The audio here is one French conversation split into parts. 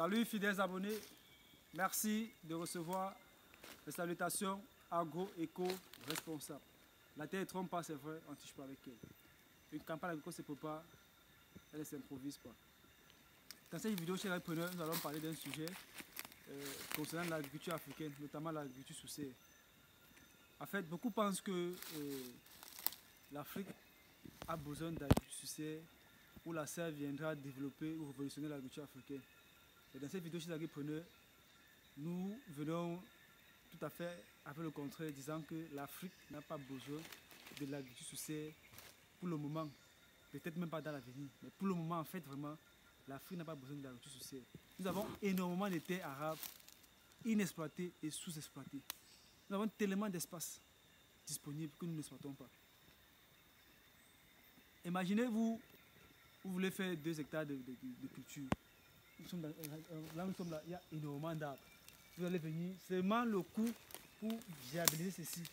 Salut fidèles abonnés, merci de recevoir les salutations agro-éco-responsables. La terre ne trompe pas, c'est vrai, on ne touche pas avec elle. Une campagne agricole se prépare, elle ne s'improvise pas. Dans cette vidéo chez l'entrepreneur, nous allons parler d'un sujet concernant l'agriculture africaine, notamment l'agriculture sous serre. En fait, beaucoup pensent que l'Afrique a besoin d'agriculture sous serre où la serre viendra développer ou révolutionner l'agriculture africaine. Et dans cette vidéo chez l'entrepreneur, nous venons tout à fait avec le contraire, disant que l'Afrique n'a pas besoin de l'agriculture sous serre pour le moment, peut-être même pas dans l'avenir, mais pour le moment, en fait, vraiment, l'Afrique n'a pas besoin de l'agriculture sous serre. Nous avons énormément de terres arables inexploitées et sous-exploitées. Nous avons tellement d'espace disponible que nous n'exploitons pas. Imaginez-vous, vous voulez faire 2 hectares de culture. Nous sommes là, il y a énormément d'arbres. Vous allez venir, seulement le coût pour viabiliser ceci,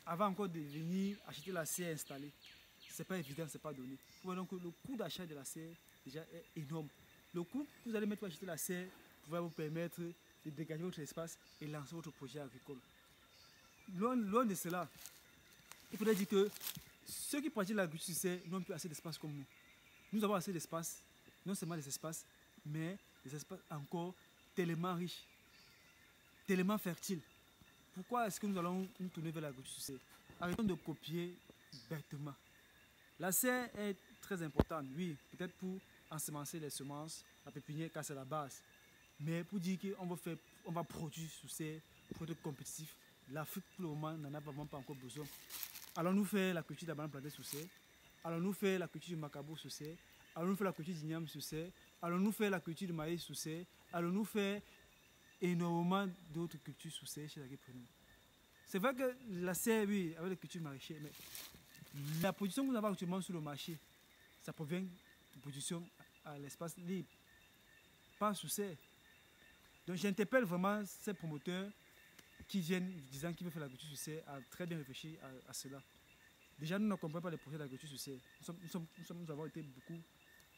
avant encore de venir acheter la serre installée, ce n'est pas évident, ce n'est pas donné. Vous voyez donc que le coût d'achat de la serre déjà est énorme. Le coût que vous allez mettre pour acheter la serre va vous permettre de dégager votre espace et lancer votre projet agricole. Loin de cela, il faudrait dire que ceux qui pratiquent l'agriculture sous serre n'ont plus assez d'espace comme nous. Nous avons assez d'espace, non seulement des espaces, mais des espaces encore tellement riches, tellement fertiles. Pourquoi est-ce que nous allons nous tourner vers l'agriculture sous serre? Arrêtons de copier bêtement. La serre est très importante, oui, peut-être pour ensemencer les semences, la pépinière, car c'est la base. Mais pour dire qu'on va produire sous serre, pour être compétitif, l'Afrique pour le moment n'en a vraiment pas encore besoin. Allons-nous faire la culture de la banane plantée sous serre? Allons-nous faire la culture du macabo sous serre? Allons-nous faire la culture du d'igname sous serre? Allons-nous faire la culture du maïs sous serre? Allons-nous faire énormément d'autres cultures sous serre chez l'agriculture? C'est vrai que la serre, oui, avec les cultures maraîchères, mais la production que nous avons actuellement sur le marché, ça provient de production à l'espace libre, pas sous serre. Donc j'interpelle vraiment ces promoteurs qui viennent disant qu'ils veulent faire l'agriculture sous serre à très bien réfléchir à cela. Déjà, nous ne comprenons pas les projets d'agriculture sous serre. Nous avons été beaucoup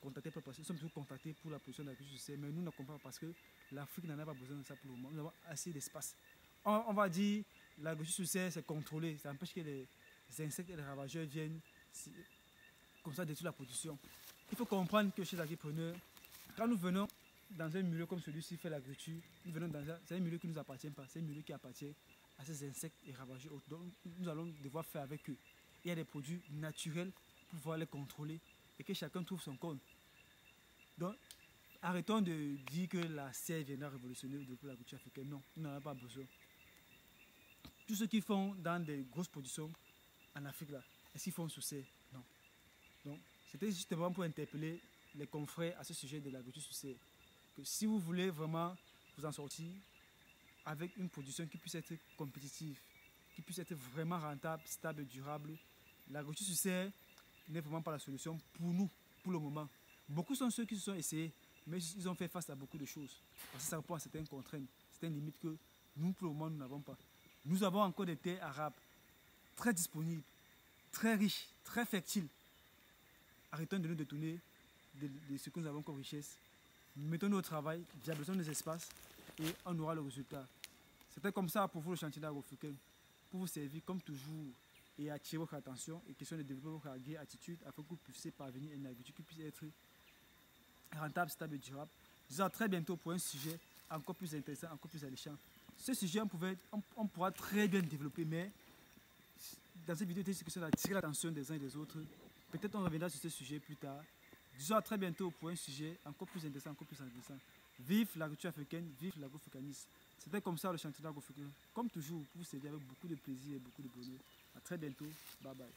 contactés pour nous sommes toujours contactés pour la production d'agriculture sous serre, mais nous ne comprenons pas parce que l'Afrique n'en a pas besoin de ça pour le moment. Nous avons assez d'espace. On va dire l'agriculture sous serre, c'est contrôlé, ça empêche que les insectes et les ravageurs viennent comme ça détruire la production. Il faut comprendre que chez les agriculteurs, quand nous venons dans un milieu comme celui-ci, faire l'agriculture, c'est un milieu qui ne nous appartient pas, c'est un milieu qui appartient à ces insectes et ravageurs. Donc nous allons devoir faire avec eux. Il y a des produits naturels pour pouvoir les contrôler et que chacun trouve son compte. Donc arrêtons de dire que la serre viendra révolutionner l'agriculture africaine. Non, nous n'en avons pas besoin. Tous ceux qui font dans des grosses productions en Afrique, là, est-ce qu'ils font sous serre? Non. Donc c'était justement pour interpeller les confrères à ce sujet de l'agriculture sous serre. Que si vous voulez vraiment vous en sortir avec une production qui puisse être compétitive, qui puisse être vraiment rentable, stable, durable, l'agriculture sous serre n'est vraiment pas la solution pour nous, pour le moment. Beaucoup sont ceux qui se sont essayés, mais ils ont fait face à beaucoup de choses. Parce que ça répond à certaines contraintes, certaines limites que nous, pour le moment, nous n'avons pas. Nous avons encore des terres arables très disponibles, très riches, très fertiles. Arrêtons de nous détourner de ce que nous avons comme richesse. Mettons-nous au travail, viabilisons nos espaces et on aura le résultat. C'était comme ça pour vous le chantier d'Agroafricain, pour vous servir comme toujours et attirer votre attention et question de développer votre attitude afin que vous puissiez parvenir à une agriculture qui puisse être rentable, stable et durable. Je vous dis à très bientôt pour un sujet encore plus intéressant, encore plus alléchant. Ce sujet, on pourra très bien le développer, mais dans cette vidéo, c'est une question d'attirer l'attention des uns et des autres. Peut-être on reviendra sur ce sujet plus tard. Disons à très bientôt pour un sujet encore plus intéressant, encore plus intéressant. Vive l'agriculture africaine, vive l'agroafricanisme. C'était comme ça le chantier d'Agroafricain. Comme toujours, pour vous servir avec beaucoup de plaisir et beaucoup de bonheur. À très bientôt. Bye bye.